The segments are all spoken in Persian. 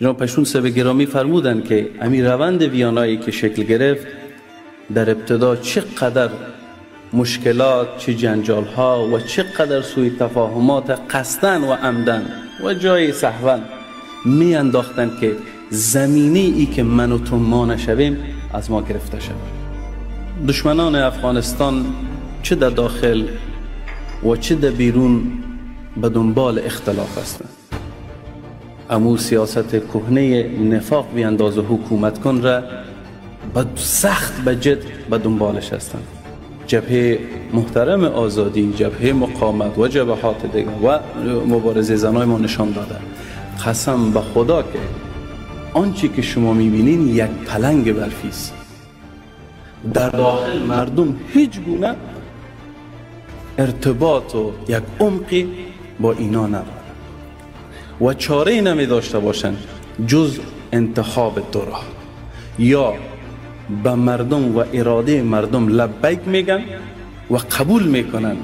جناب پشتون صاحب گرامی فرمودن که همین روند ویانایی که شکل گرفت در ابتدا چقدر مشکلات، چه جنجال ها و چقدر سوء تفاهمات قصدن و عمدن و جای سهوا می انداختن که زمینه ای که من و تو ما نشویم از ما گرفته شود. دشمنان افغانستان چه در داخل و چه در بیرون به دنبال اختلاف هستند. امو سیاست کهنه نفاق بیانداز و حکومت کن را سخت به جد به دنبالش هستند. جبهه محترم آزادی، جبهه مقاومت و جبهات دیگر و مبارزه زنای ما نشان داده. قسم به خدا که آنچه که شما میبینین یک پلنگ برفی است. در داخل مردم هیچ گونه ارتباط و یک عمقی با اینا ندارن و چاره نمی داشته باشند جز انتخاب دو راه. یا به مردم و اراده مردم لبیک میگن و قبول میکنن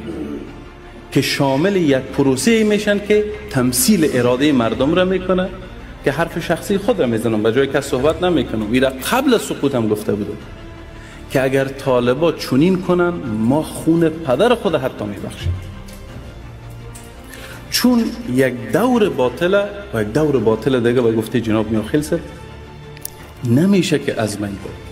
که شامل یک پروسه میشن که تمثیل اراده مردم را میکنن، که حرف شخصی خود را میزنم به جای که صحبت نمیکنم. ویرا قبل از سقوط هم گفته بودم که اگر طالبا چنین کنن ما خون پدر خود حتی میبخشیم، چون یک دور باطله و یک دور باطل دیگه به گفته جناب میرخیل صاحب نمیشه که از من بود.